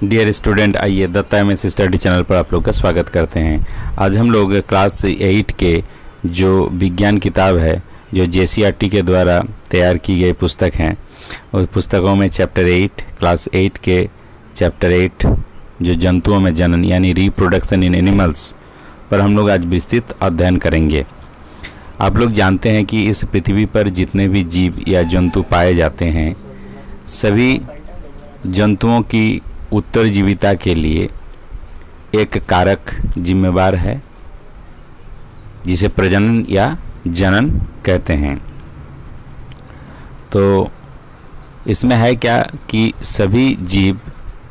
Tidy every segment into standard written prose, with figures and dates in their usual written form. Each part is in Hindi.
डियर स्टूडेंट, आइए दत्ता एमएस स्टडी चैनल पर आप लोग का स्वागत करते हैं। आज हम लोग क्लास 8 के जो विज्ञान किताब है, जो जेसीईआरटी के द्वारा तैयार की गई पुस्तक हैं, उस पुस्तकों में चैप्टर 8 क्लास 8 के चैप्टर 8 जो जंतुओं में जनन यानी रिप्रोडक्शन इन एनिमल्स पर हम लोग आज विस्तृत अध्ययन करेंगे। आप लोग जानते हैं कि इस पृथ्वी पर जितने भी जीव या जंतु पाए जाते हैं, सभी जंतुओं की उत्तरजीविता के लिए एक कारक जिम्मेवार है, जिसे प्रजनन या जनन कहते हैं। तो इसमें है क्या कि सभी जीव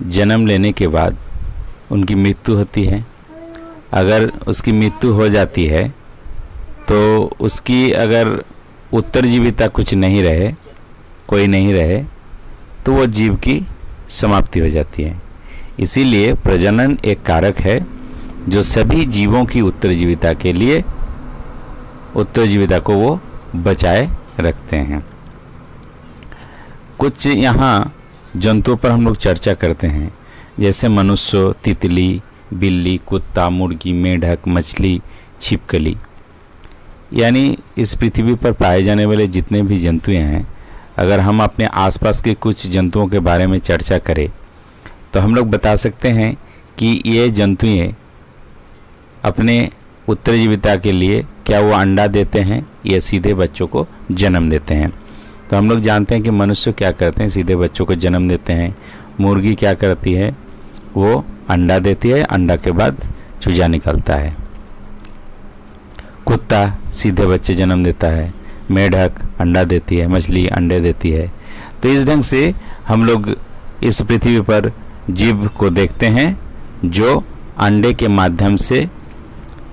जन्म लेने के बाद उनकी मृत्यु होती है। अगर उसकी मृत्यु हो जाती है तो उसकी अगर उत्तरजीविता कुछ नहीं रहे, कोई नहीं रहे, तो वो जीव की समाप्ति हो जाती है। इसीलिए प्रजनन एक कारक है जो सभी जीवों की उत्तरजीविता के लिए उत्तरजीविता को वो बचाए रखते हैं। कुछ यहाँ जंतुओं पर हम लोग चर्चा करते हैं, जैसे मनुष्य, तितली, बिल्ली, कुत्ता, मुर्गी, मेढक, मछली, छिपकली। यानी इस पृथ्वी पर पाए जाने वाले जितने भी जंतु हैं, अगर हम अपने आसपास के कुछ जंतुओं के बारे में चर्चा करें तो हम लोग बता सकते हैं कि ये जंतुएं अपने उत्तरजीविता के लिए क्या वो अंडा देते हैं या सीधे बच्चों को जन्म देते हैं। तो हम लोग जानते हैं कि मनुष्य क्या करते हैं, सीधे बच्चों को जन्म देते हैं। मुर्गी क्या करती है, वो अंडा देती है, अंडा के बाद चूजा निकलता है। कुत्ता सीधे बच्चे जन्म देता है। मेढक अंडा देती है, मछली अंडे देती है। तो इस ढंग से हम लोग इस पृथ्वी पर जीव को देखते हैं जो अंडे के माध्यम से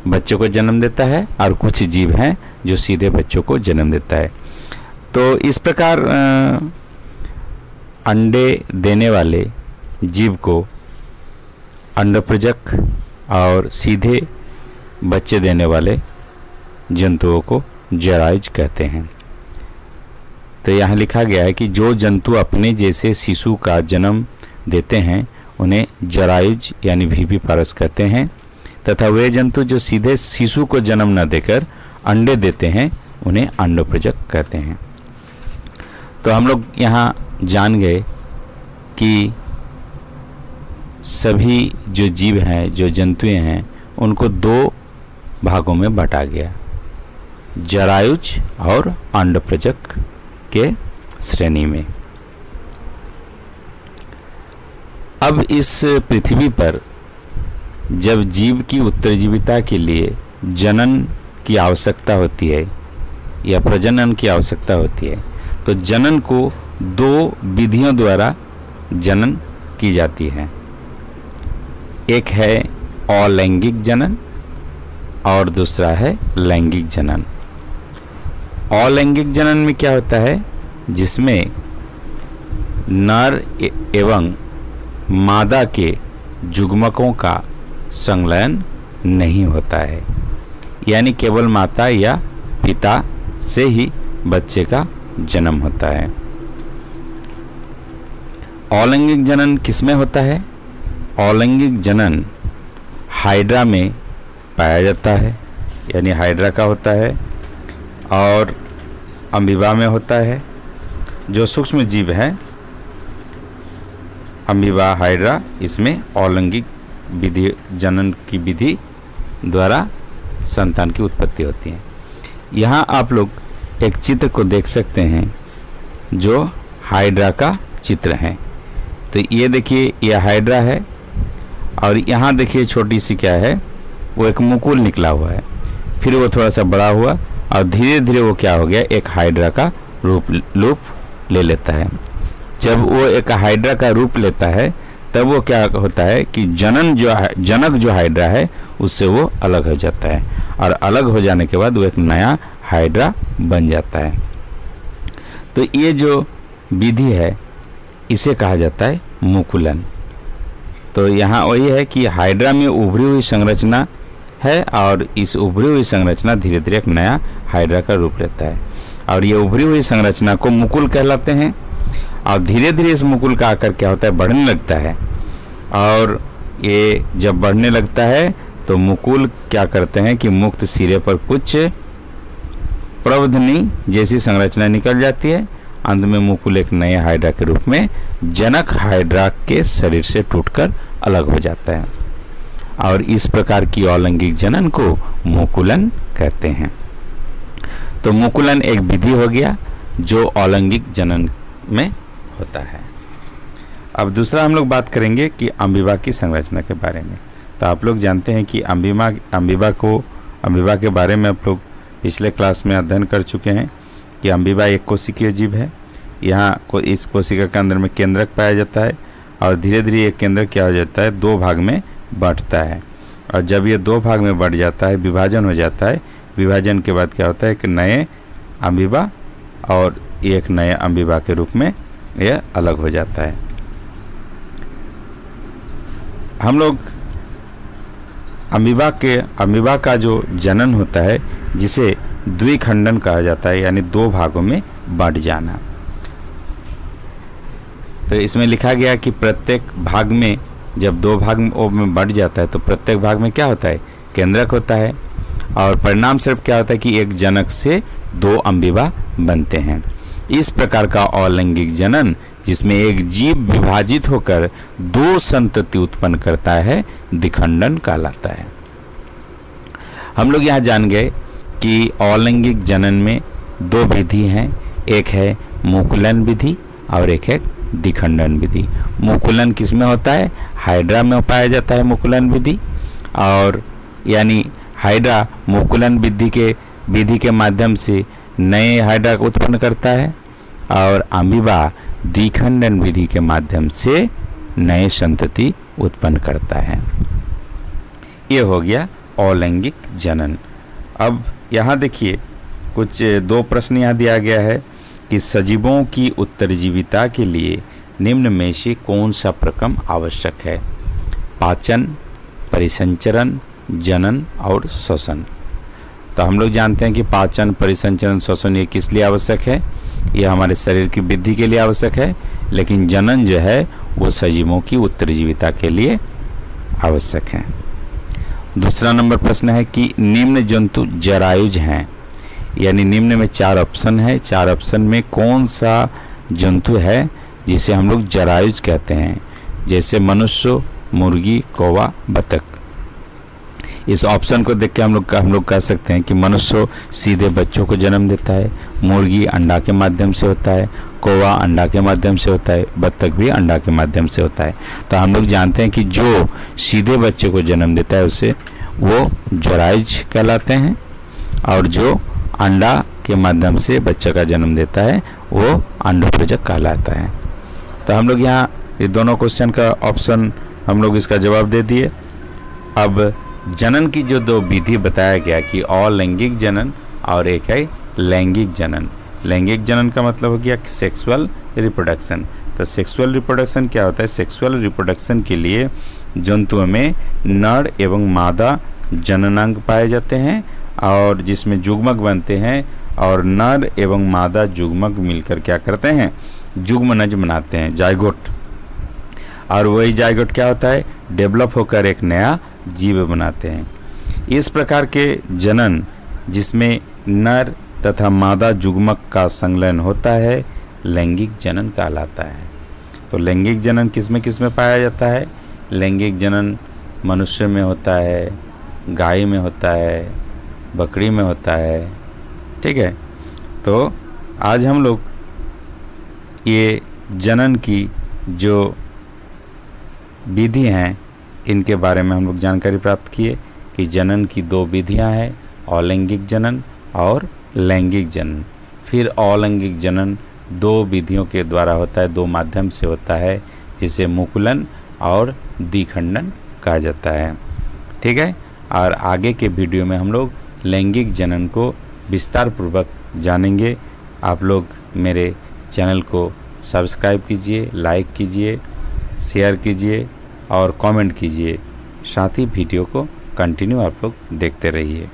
बच्चों को जन्म देता है, और कुछ जीव हैं जो सीधे बच्चों को जन्म देता है। तो इस प्रकार अंडे देने वाले जीव को अंडप्रजक और सीधे बच्चे देने वाले जंतुओं को जरायुज कहते हैं। तो यहाँ लिखा गया है कि जो जंतु अपने जैसे शिशु का जन्म देते हैं उन्हें जरायुज यानी विविपारस कहते हैं, तथा वे जंतु जो सीधे शिशु को जन्म न देकर अंडे देते हैं उन्हें अंडप्रजक कहते हैं। तो हम लोग यहाँ जान गए कि सभी जो जीव हैं, जो जंतुएं हैं, उनको दो भागों में बांटा गया, जरायुज और अंडप्रजक के श्रेणी में। अब इस पृथ्वी पर जब जीव की उत्तरजीविता के लिए जनन की आवश्यकता होती है या प्रजनन की आवश्यकता होती है, तो जनन को दो विधियों द्वारा जनन की जाती है। एक है अलैंगिक जनन और दूसरा है लैंगिक जनन। अलैंगिक जनन में क्या होता है, जिसमें नर एवं मादा के जुग्मकों का संलयन नहीं होता है, यानी केवल माता या पिता से ही बच्चे का जन्म होता है। अलैंगिक जनन किसमें होता है? अलैंगिक जनन हाइड्रा में पाया जाता है, यानी हाइड्रा का होता है, और अमीबा में होता है। जो सूक्ष्म जीव है अमीबा, हाइड्रा, इसमें अलैंगिक विधि जनन की विधि द्वारा संतान की उत्पत्ति होती है। यहाँ आप लोग एक चित्र को देख सकते हैं जो हाइड्रा का चित्र है। तो ये देखिए, ये हाइड्रा है, और यहाँ देखिए छोटी सी क्या है, वो एक मुकुल निकला हुआ है, फिर वो थोड़ा सा बड़ा हुआ और धीरे धीरे वो क्या हो गया, एक हाइड्रा का रूप ले लेता है। जब वो एक हाइड्रा का रूप लेता है तब वो क्या होता है कि जनक जो हाइड्रा है उससे वो अलग हो जाता है, और अलग हो जाने के बाद वो एक नया हाइड्रा बन जाता है। तो ये जो विधि है इसे कहा जाता है मुकुलन। तो यहाँ वही है कि हाइड्रा में उभरी हुई संरचना है, और इस उभरी हुई संरचना धीरे धीरे एक नया हाइड्रा का रूप लेता है, और ये उभरी हुई संरचना को मुकुल कहलाते हैं। और धीरे धीरे इस मुकुल का आकार क्या होता है, बढ़ने लगता है। और ये जब बढ़ने लगता है तो मुकुल क्या करते हैं कि मुक्त सिरे पर कुछ प्रवर्धनी जैसी संरचना निकल जाती है। अंत में मुकुल एक नए हाइड्रा के रूप में जनक हाइड्रा के शरीर से टूटकर अलग हो जाता है और इस प्रकार की अलैंगिक जनन को मुकुलन कहते हैं। तो मुकुलन एक विधि हो गया जो अलैंगिक जनन में होता है। अब दूसरा हम लोग बात करेंगे कि अमीबा की संरचना के बारे में। तो आप लोग जानते हैं कि अमीबा के बारे में आप लोग पिछले क्लास में अध्ययन कर चुके हैं कि अमीबा एक कोशिकीय जीव है। यहाँ को इस कोशिका के अंदर में केंद्रक पाया जाता है और धीरे धीरे ये केंद्रक क्या हो जाता है, दो भाग में बढ़ता है और जब ये दो भाग में बढ़ जाता है, विभाजन हो जाता है। विभाजन के बाद क्या होता है, एक नए अमीबा और एक नए अमीबा के रूप में यह अलग हो जाता है। हम लोग अमीबा का जो जनन होता है जिसे द्विखंडन कहा जाता है, यानी दो भागों में बढ़ जाना। तो इसमें लिखा गया कि प्रत्येक भाग में जब दो भाग में बढ़ जाता है तो प्रत्येक भाग में क्या होता है, केंद्रक होता है और परिणाम स्वरूप क्या होता है कि एक जनक से दो अमीबा बनते हैं। इस प्रकार का अलैंगिक जनन जिसमें एक जीव विभाजित होकर दो संतति उत्पन्न करता है द्विखंडन कहलाता है। हम लोग यहाँ जान गए कि अलैंगिक जनन में दो विधि हैं, एक है मुकुलन विधि और एक है द्विखंडन विधि। मुकुलन किसमें होता है, हाइड्रा में पाया जाता है मुकुलन विधि, और यानी हाइड्रा मुकुलन विधि के माध्यम से नए हाइड्रा को उत्पन्न करता है और अमीबा द्विखंडन विधि के माध्यम से नए संतति उत्पन्न करता है। ये हो गया अलैंगिक जनन। अब यहाँ देखिए कुछ दो प्रश्न यहाँ दिया गया है कि सजीवों की उत्तरजीविता के लिए निम्न में से कौन सा प्रक्रम आवश्यक है, पाचन, परिसंचरण, जनन और श्वसन। तो हम लोग जानते हैं कि पाचन, परिसंचरण, श्वसन ये किस लिए आवश्यक है, ये हमारे शरीर की वृद्धि के लिए आवश्यक है, लेकिन जनन जो है वो सजीवों की उत्तरजीविता के लिए आवश्यक है। दूसरा नंबर प्रश्न है कि निम्न जंतु जरायुज हैं, यानी निम्न में चार ऑप्शन है, चार ऑप्शन में कौन सा जंतु है जिसे हम लोग जरायुज कहते हैं, जैसे मनुष्य, मुर्गी, कौवा, बतख। इस ऑप्शन को देख के हम लोग कह सकते हैं कि मनुष्य सीधे बच्चों को जन्म देता है, मुर्गी अंडा के माध्यम से होता है, कौवा अंडा के माध्यम से होता है, बतख भी अंडा के माध्यम से होता है। तो हम लोग जानते हैं कि जो सीधे बच्चे को जन्म देता है उसे वो जरायुज कहलाते हैं और जो अंडा के माध्यम से बच्चे का जन्म देता है वो अंडोत्पजक कहलाता है। तो हम लोग यहाँ ये दोनों क्वेश्चन का ऑप्शन हम लोग इसका जवाब दे दिए। अब जनन की जो दो विधि बताया गया कि अलैंगिक जनन और एक है लैंगिक जनन। लैंगिक जनन का मतलब हो गया सेक्सुअल रिप्रोडक्शन। तो सेक्सुअल रिप्रोडक्शन क्या होता है, सेक्सुअल रिप्रोडक्शन के लिए जंतुओं में नर एवं मादा जननांग पाए जाते हैं और जिसमें जुग्मक बनते हैं और नर एवं मादा जुग्मक मिलकर क्या करते हैं, जुग्मनज बनाते हैं, जायगोट। और वही जायगोट क्या होता है, डेवलप होकर एक नया जीव बनाते हैं। इस प्रकार के जनन जिसमें नर तथा मादा जुग्मक का संलयन होता है लैंगिक जनन कहलाता है। तो लैंगिक जनन किसमें पाया जाता है, लैंगिक जनन मनुष्य में होता है, गाय में होता है, बकरी में होता है। ठीक है, तो आज हम लोग ये जनन की जो विधि हैं इनके बारे में हम लोग जानकारी प्राप्त किए कि जनन की दो विधियां हैं, अलैंगिक जनन और लैंगिक जनन। फिर अलैंगिक जनन दो विधियों के द्वारा होता है, दो माध्यम से होता है, जिसे मुकुलन और द्विखंडन कहा जाता है। ठीक है, और आगे के वीडियो में हम लोग लैंगिक जनन को विस्तार पूर्वक जानेंगे। आप लोग मेरे चैनल को सब्सक्राइब कीजिए, लाइक कीजिए, शेयर कीजिए और कमेंट कीजिए। साथ ही वीडियो को कंटिन्यू आप लोग देखते रहिए।